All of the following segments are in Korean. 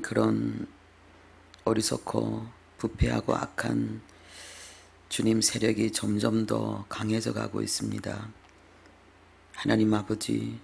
그런 어리석고 부패하고 악한 주님 세력이 점점 더 강해져 가고 있습니다. 하나님 아버지,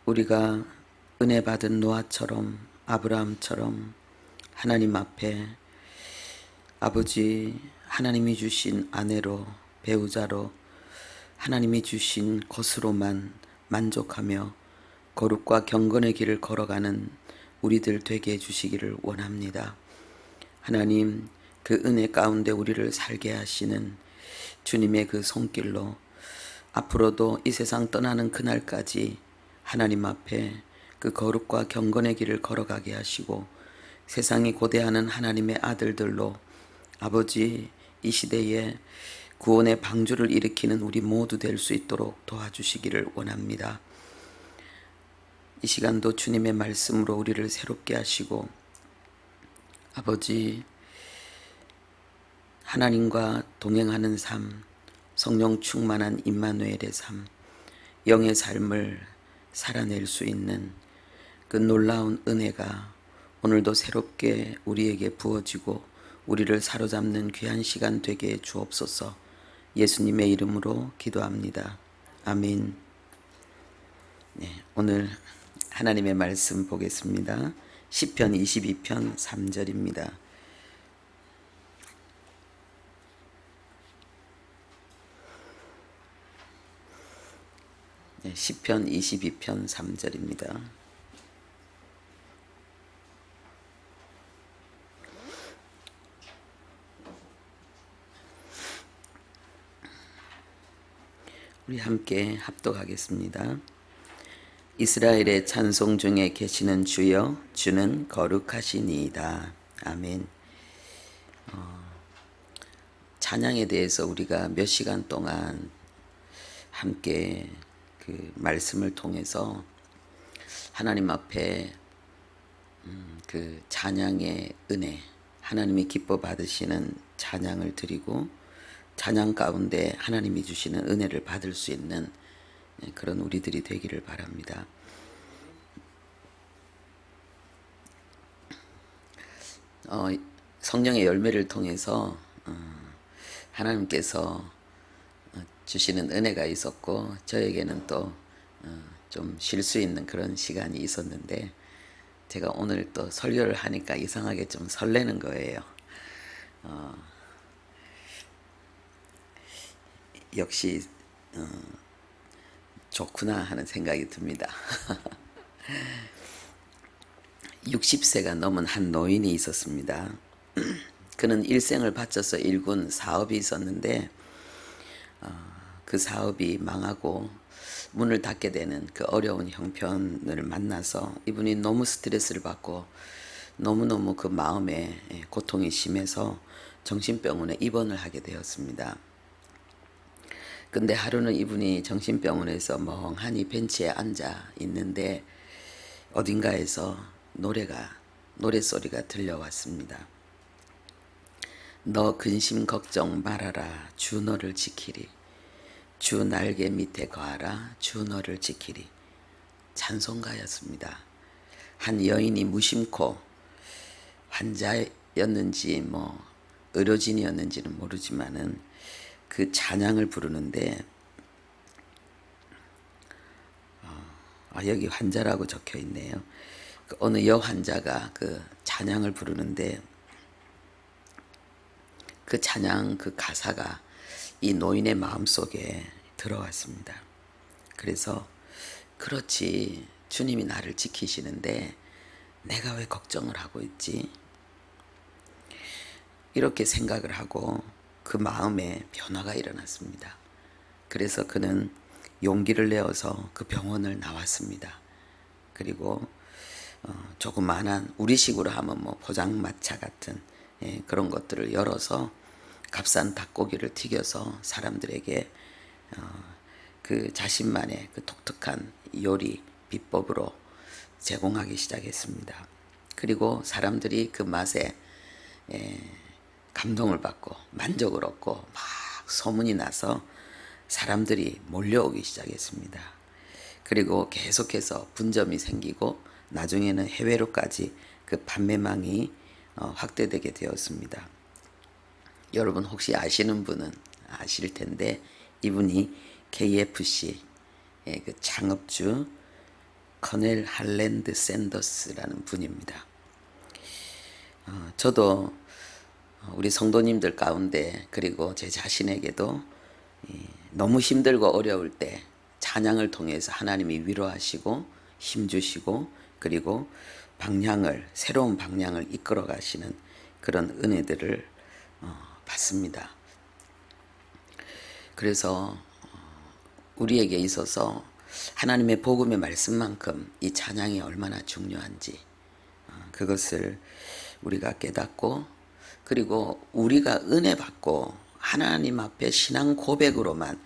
우리가 은혜 받은 노아처럼, 아브라함처럼 하나님 앞에 아버지 하나님이 주신 아내로, 배우자로, 하나님이 주신 것으로만 만족하며 거룩과 경건의 길을 걸어가는 우리들 되게 해주시기를 원합니다. 하나님, 그 은혜 가운데 우리를 살게 하시는 주님의 그 손길로 앞으로도 이 세상 떠나는 그날까지 하나님 앞에 그 거룩과 경건의 길을 걸어가게 하시고 세상이 고대하는 하나님의 아들들로 아버지 이 시대에 구원의 방주를 일으키는 우리 모두 될 수 있도록 도와주시기를 원합니다. 이 시간도 주님의 말씀으로 우리를 새롭게 하시고 아버지 하나님과 동행하는 삶, 성령 충만한 임마누엘의 삶, 영의 삶을 살아낼 수 있는 그 놀라운 은혜가 오늘도 새롭게 우리에게 부어지고 우리를 사로잡는 귀한 시간 되게 주옵소서. 예수님의 이름으로 기도합니다. 아멘. 네, 오늘 하나님의 말씀 보겠습니다. 시편 22편 3절입니다. 네, 시편 22편 3절입니다. 우리 함께 합독하겠습니다. 이스라엘의 찬송 중에 계시는 주여, 주는 거룩하시니이다. 아멘. 찬양에 대해서 우리가 몇 시간 동안 함께 그 말씀을 통해서 하나님 앞에 그 찬양의 은혜, 하나님이 기뻐 받으시는 찬양을 드리고 찬양 가운데 하나님이 주시는 은혜를 받을 수 있는 그런 우리들이 되기를 바랍니다. 성령의 열매를 통해서 하나님께서 주시는 은혜가 있었고 저에게는 또 좀 쉴 수 있는 그런 시간이 있었는데 제가 오늘 또 설교를 하니까 이상하게 좀 설레는 거예요. 역시 좋구나 하는 생각이 듭니다. 60세가 넘은 한 노인이 있었습니다. 그는 일생을 바쳐서 일군 사업이 있었는데 그 사업이 망하고 문을 닫게 되는 그 어려운 형편을 만나서 이분이 너무 스트레스를 받고 너무너무 그 마음에 고통이 심해서 정신병원에 입원을 하게 되었습니다. 근데 하루는 이분이 정신병원에서 멍하니 벤치에 앉아 있는데 어딘가에서 노래소리가 들려왔습니다. 너 근심 걱정 말아라, 주 너를 지키리. 주 날개 밑에 거하라, 주 너를 지키리. 찬송가였습니다. 한 여인이 무심코 환자였는지 의료진이었는지는 모르지만은 그 찬양을 부르는데 여기 환자라고 적혀 있네요. 어느 여환자가 그 찬양을 부르는데 그 찬양 그 가사가 이 노인의 마음속에 들어왔습니다. 그래서 그렇지, 주님이 나를 지키시는데 내가 왜 걱정을 하고 있지? 이렇게 생각을 하고 그 마음에 변화가 일어났습니다. 그래서 그는 용기를 내어서 그 병원을 나왔습니다. 그리고 조그마한 우리식으로 하면 포장마차 같은 그런 것들을 열어서 값싼 닭고기를 튀겨서 사람들에게 그 자신만의 그 독특한 요리 비법으로 제공하기 시작했습니다. 그리고 사람들이 그 맛에 감동을 받고 만족을 얻고 막 소문이 나서 사람들이 몰려오기 시작했습니다. 그리고 계속해서 분점이 생기고 나중에는 해외로까지 그 판매망이 확대되게 되었습니다. 여러분 혹시 아시는 분은 아실 텐데 이분이 KFC 그 창업주 커넬 할랜드 샌더스라는 분입니다. 저도 우리 성도님들 가운데 그리고 제 자신에게도 너무 힘들고 어려울 때 찬양을 통해서 하나님이 위로하시고 힘주시고 그리고 새로운 방향을 이끌어 가시는 그런 은혜들을 받습니다. 그래서 우리에게 있어서 하나님의 복음의 말씀만큼 이 찬양이 얼마나 중요한지 그것을 우리가 깨닫고 그리고 우리가 은혜 받고 하나님 앞에 신앙 고백으로만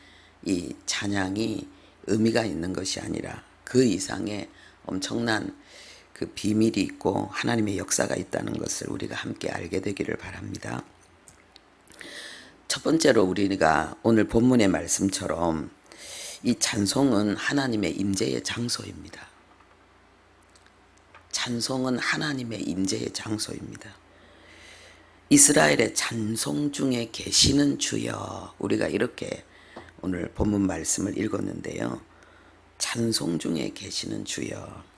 이 찬양이 의미가 있는 것이 아니라 그 이상의 엄청난 그 비밀이 있고 하나님의 역사가 있다는 것을 우리가 함께 알게 되기를 바랍니다. 첫 번째로 우리가 오늘 본문의 말씀처럼 이 찬송은 하나님의 임재의 장소입니다. 찬송은 하나님의 임재의 장소입니다. 이스라엘의 찬송 중에 계시는 주여, 우리가 이렇게 오늘 본문 말씀을 읽었는데요. 찬송 중에 계시는 주여.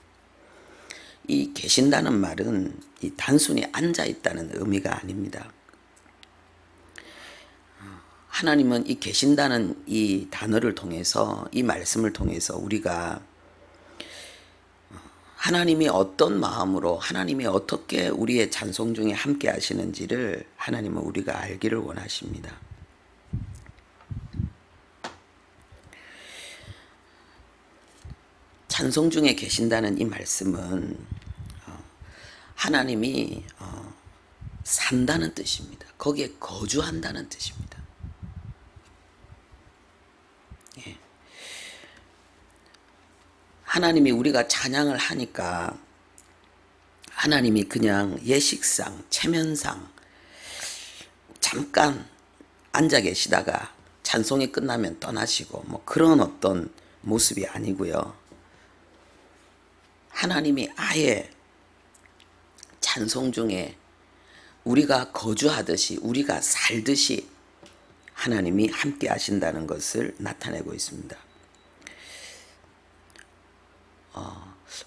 이 계신다는 말은 이 단순히 앉아 있다는 의미가 아닙니다. 하나님은 이 계신다는 이 단어를 통해서 이 말씀을 통해서 우리가 하나님이 어떤 마음으로 하나님이 어떻게 우리의 찬송 중에 함께 하시는지를 하나님은 우리가 알기를 원하십니다. 찬송 중에 계신다는 이 말씀은 하나님이 산다는 뜻입니다. 거기에 거주한다는 뜻입니다. 예. 하나님이 우리가 찬양을 하니까 하나님이 그냥 예식상, 체면상 잠깐 앉아 계시다가 찬송이 끝나면 떠나시고 뭐 그런 어떤 모습이 아니고요. 하나님이 아예 찬송 중에 우리가 거주하듯이 우리가 살듯이 하나님이 함께 하신다는 것을 나타내고 있습니다.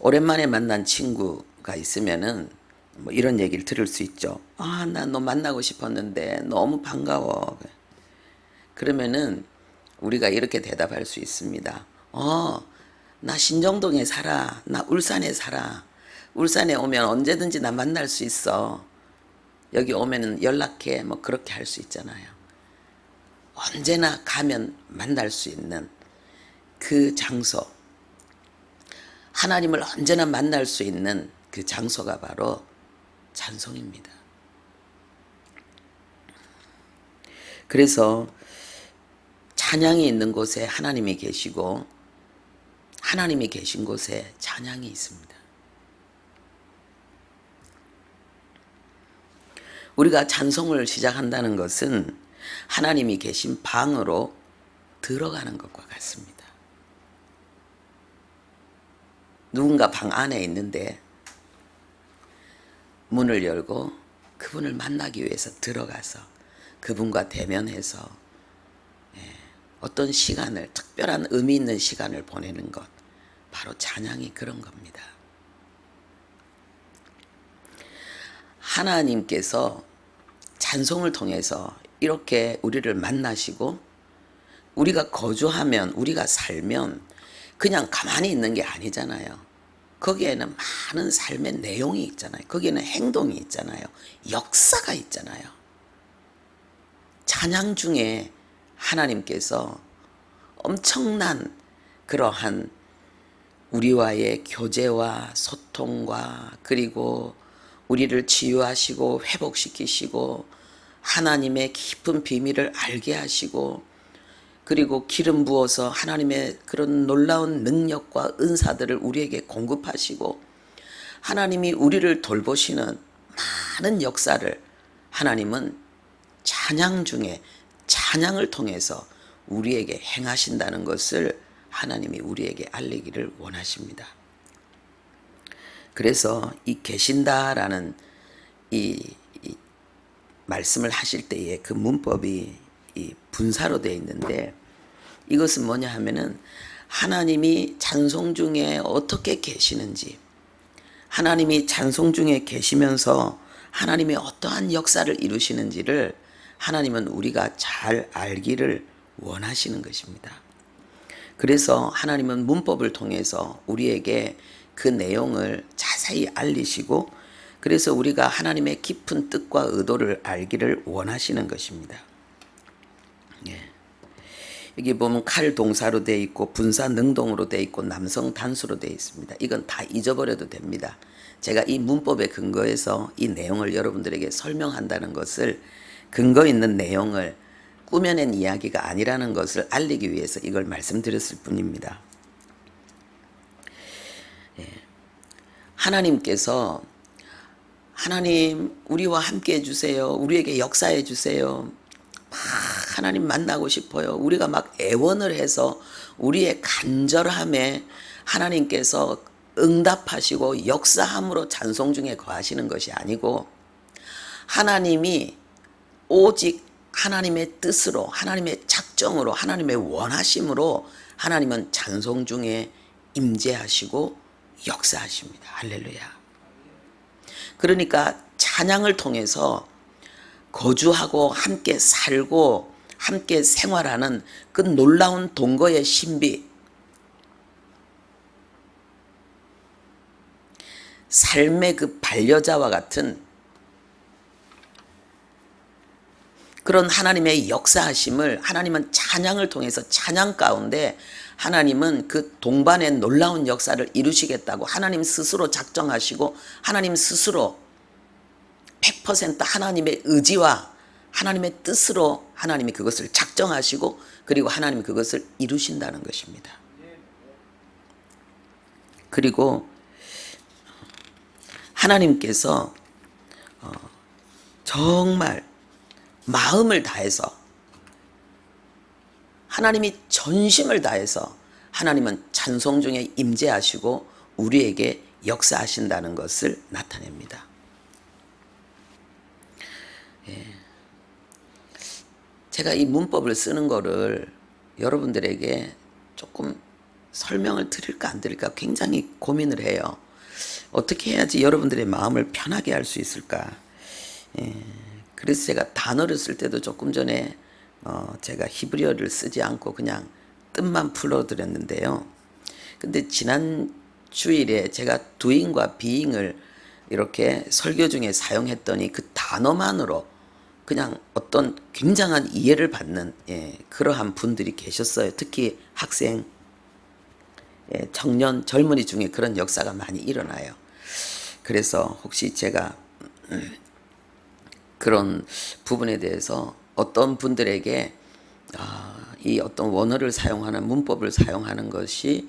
오랜만에 만난 친구가 있으면은 뭐 이런 얘기를 들을 수 있죠. 아, 나 너 만나고 싶었는데 너무 반가워. 그러면은 우리가 이렇게 대답할 수 있습니다. 나 신정동에 살아. 나 울산에 살아. 울산에 오면 언제든지 나 만날 수 있어. 여기 오면은 연락해. 뭐 그렇게 할 수 있잖아요. 언제나 가면 만날 수 있는 그 장소. 하나님을 언제나 만날 수 있는 그 장소가 바로 찬송입니다. 그래서 찬양이 있는 곳에 하나님이 계시고 하나님이 계신 곳에 찬양이 있습니다. 우리가 찬송을 시작한다는 것은 하나님이 계신 방으로 들어가는 것과 같습니다. 누군가 방 안에 있는데 문을 열고 그분을 만나기 위해서 들어가서 그분과 대면해서 어떤 시간을, 특별한 의미 있는 시간을 보내는 것, 바로 찬양이 그런 겁니다. 하나님께서 찬송을 통해서 이렇게 우리를 만나시고 우리가 거주하면, 우리가 살면 그냥 가만히 있는 게 아니잖아요. 거기에는 많은 삶의 내용이 있잖아요. 거기에는 행동이 있잖아요. 역사가 있잖아요. 찬양 중에 하나님께서 엄청난 그러한 우리와의 교제와 소통과 그리고 우리를 치유하시고 회복시키시고 하나님의 깊은 비밀을 알게 하시고 그리고 기름 부어서 하나님의 그런 놀라운 능력과 은사들을 우리에게 공급하시고 하나님이 우리를 돌보시는 많은 역사를 하나님은 찬양 중에 찬양을 통해서 우리에게 행하신다는 것을 하나님이 우리에게 알리기를 원하십니다. 그래서 이 계신다라는 이 말씀을 하실 때에 그 문법이 이 분사로 되어 있는데, 이것은 뭐냐 하면은 하나님이 찬송 중에 어떻게 계시는지, 하나님이 찬송 중에 계시면서 하나님이 어떠한 역사를 이루시는지를 하나님은 우리가 잘 알기를 원하시는 것입니다. 그래서 하나님은 문법을 통해서 우리에게 그 내용을 자세히 알리시고, 그래서 우리가 하나님의 깊은 뜻과 의도를 알기를 원하시는 것입니다. 예. 여기 보면 칼 동사로 되어 있고 분사 능동으로 되어 있고 남성 단수로 되어 있습니다. 이건 다 잊어버려도 됩니다. 제가 이 문법에 근거해서 이 내용을 여러분들에게 설명한다는 것을, 근거 있는 내용을 꾸며낸 이야기가 아니라는 것을 알리기 위해서 이걸 말씀드렸을 뿐입니다. 예. 하나님께서 하나님 우리와 함께 해주세요. 우리에게 역사해 주세요. 막 하나님 만나고 싶어요. 우리가 막 애원을 해서 우리의 간절함에 하나님께서 응답하시고 역사함으로 찬송 중에 거하시는 것이 아니고, 하나님이 오직 하나님의 뜻으로, 하나님의 작정으로, 하나님의 원하심으로 하나님은 찬송 중에 임재하시고 역사하십니다. 할렐루야. 그러니까 찬양을 통해서 거주하고 함께 살고 함께 생활하는 그 놀라운 동거의 신비, 삶의 그 반려자와 같은 그런 하나님의 역사하심을 하나님은 찬양을 통해서, 찬양 가운데 하나님은 그 동반의 놀라운 역사를 이루시겠다고 하나님 스스로 작정하시고, 하나님 스스로 100% 하나님의 의지와 하나님의 뜻으로 하나님이 그것을 작정하시고, 그리고 하나님이 그것을 이루신다는 것입니다. 그리고 하나님께서 정말 마음을 다해서, 하나님이 전심을 다해서 하나님은 찬송 중에 임재하시고 우리에게 역사하신다는 것을 나타냅니다. 예. 제가 이 문법을 쓰는 거를 여러분들에게 조금 설명을 드릴까 안 드릴까 굉장히 고민을 해요. 어떻게 해야지 여러분들의 마음을 편하게 할 수 있을까. 예. 그래서 제가 단어를 쓸 때도 조금 전에 제가 히브리어를 쓰지 않고 그냥 뜻만 풀어드렸는데요. 근데 지난 주일에 제가 doing과 being을 이렇게 설교 중에 사용했더니 그 단어만으로 그냥 어떤 굉장한 이해를 받는, 그러한 분들이 계셨어요. 특히 학생, 청년, 젊은이 중에 그런 역사가 많이 일어나요. 그래서 혹시 제가 그런 부분에 대해서 어떤 분들에게 이 어떤 원어를 사용하는, 문법을 사용하는 것이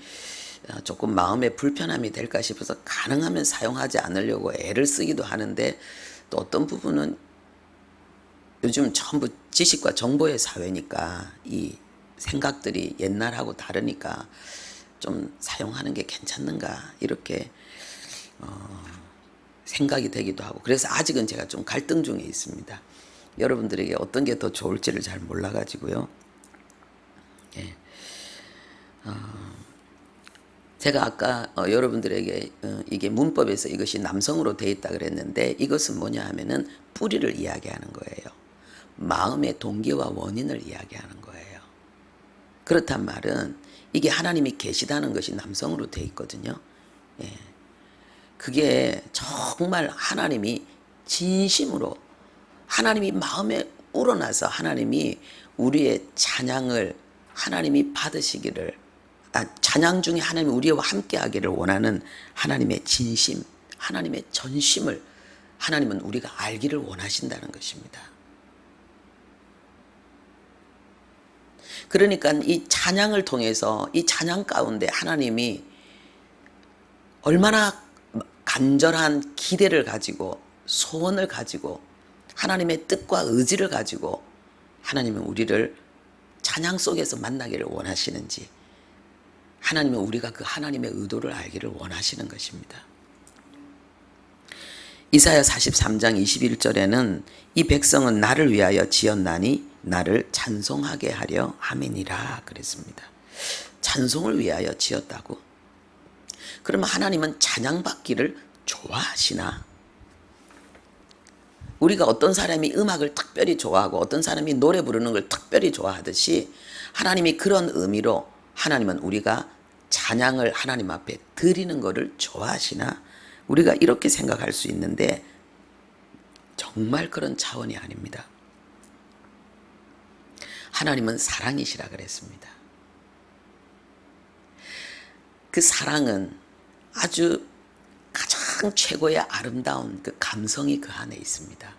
조금 마음에 불편함이 될까 싶어서 가능하면 사용하지 않으려고 애를 쓰기도 하는데, 또 어떤 부분은 요즘 전부 지식과 정보의 사회니까 이 생각들이 옛날하고 다르니까 좀 사용하는 게 괜찮는가 이렇게 생각이 되기도 하고, 그래서 아직은 제가 좀 갈등 중에 있습니다. 여러분들에게 어떤 게 더 좋을지를 잘 몰라가지고요. 예. 제가 아까 여러분들에게 이게 문법에서 이것이 남성으로 되어 있다 그랬는데, 이것은 뭐냐 하면은 뿌리를 이야기하는 거예요. 마음의 동기와 원인을 이야기하는 거예요. 그렇단 말은 이게 하나님이 계시다는 것이 남성으로 되어 있거든요. 예. 그게 정말 하나님이 진심으로, 하나님이 마음에 우러나서 하나님이 우리의 찬양을 하나님이 받으시기를, 찬양 중에 하나님이 우리와 함께 하기를 원하는 하나님의 진심, 하나님의 전심을 하나님은 우리가 알기를 원하신다는 것입니다. 그러니까 이 찬양을 통해서, 이 찬양 가운데 하나님이 얼마나 간절한 기대를 가지고, 소원을 가지고, 하나님의 뜻과 의지를 가지고 하나님은 우리를 찬양 속에서 만나기를 원하시는지, 하나님은 우리가 그 하나님의 의도를 알기를 원하시는 것입니다. 이사야 43장 21절에는 이 백성은 나를 위하여 지었나니 나를 찬송하게 하려 함이니라 그랬습니다. 찬송을 위하여 지었다고? 그러면 하나님은 찬양받기를 좋아하시나? 우리가 어떤 사람이 음악을 특별히 좋아하고 어떤 사람이 노래 부르는 걸 특별히 좋아하듯이 하나님이 그런 의미로 하나님은 우리가 찬양을 하나님 앞에 드리는 것을 좋아하시나? 우리가 이렇게 생각할 수 있는데 정말 그런 차원이 아닙니다. 하나님은 사랑이시라 그랬습니다. 그 사랑은 아주 가장 최고의 아름다운 그 감성이 그 안에 있습니다.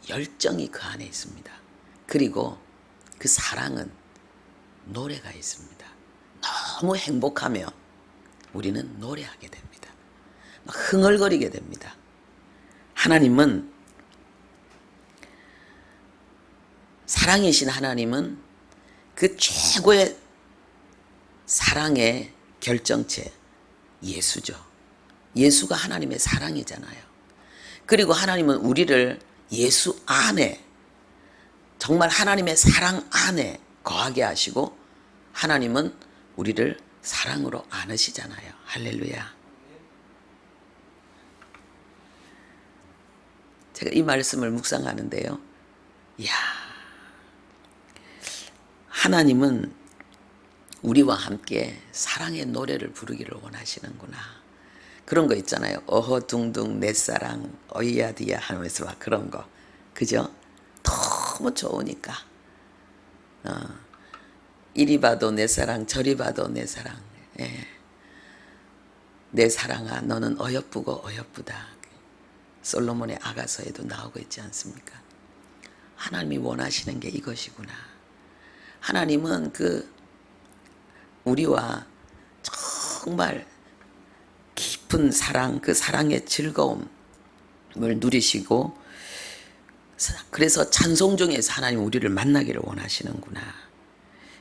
열정이 그 안에 있습니다. 그리고 그 사랑은 노래가 있습니다. 너무 행복하며 우리는 노래하게 됩니다. 막 흥얼거리게 됩니다. 하나님은 사랑이신 하나님은 그 최고의 사랑의 결정체 예수죠. 예수가 하나님의 사랑이잖아요. 그리고 하나님은 우리를 예수 안에 정말 하나님의 사랑 안에 거하게 하시고 하나님은 우리를 사랑으로 안으시잖아요. 할렐루야. 제가 이 말씀을 묵상하는데요. 이야, 하나님은 우리와 함께 사랑의 노래를 부르기를 원하시는구나. 그런 거 있잖아요. 어허둥둥 내 사랑 어이야디야 하면서 막 그런 거. 그죠? 너무 좋으니까. 이리 봐도 내 사랑 저리 봐도 내 사랑. 예. 내 사랑아 너는 어여쁘고 어여쁘다. 솔로몬의 아가서에도 나오고 있지 않습니까? 하나님이 원하시는 게 이것이구나. 하나님은 그 우리와 정말 깊은 사랑, 그 사랑의 즐거움을 누리시고 그래서 찬송 중에서 하나님 우리를 만나기를 원하시는구나.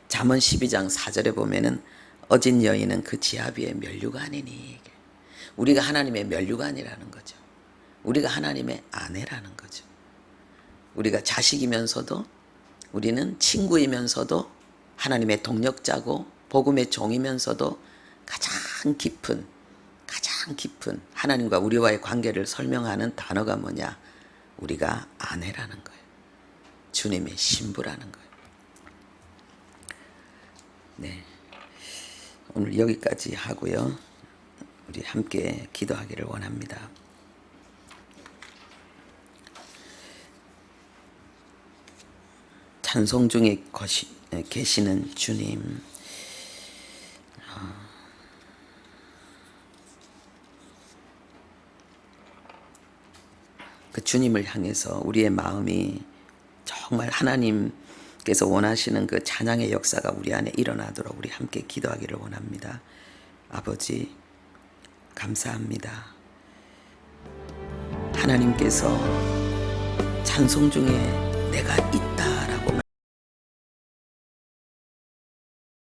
잠언 12장 4절에 보면은 어진 여인은 그 지아비의 면류관이니 우리가 하나님의 면류관이라는 거죠. 우리가 하나님의 아내라는 거죠. 우리가 자식이면서도 우리는 친구이면서도 하나님의 동력자고 복음의 종이면서도 가장 깊은 하나님과 우리와의 관계를 설명하는 단어가 뭐냐? 우리가 아내라는 거예요. 주님의 신부라는 거예요. 네, 오늘 여기까지 하고요. 우리 함께 기도하기를 원합니다. 찬송 중에 계시는 주님, 그 주님을 향해서 우리의 마음이 정말 하나님께서 원하시는 그 찬양의 역사가 우리 안에 일어나도록 우리 함께 기도하기를 원합니다. 아버지, 감사합니다. 하나님께서 찬송 중에 내가 있다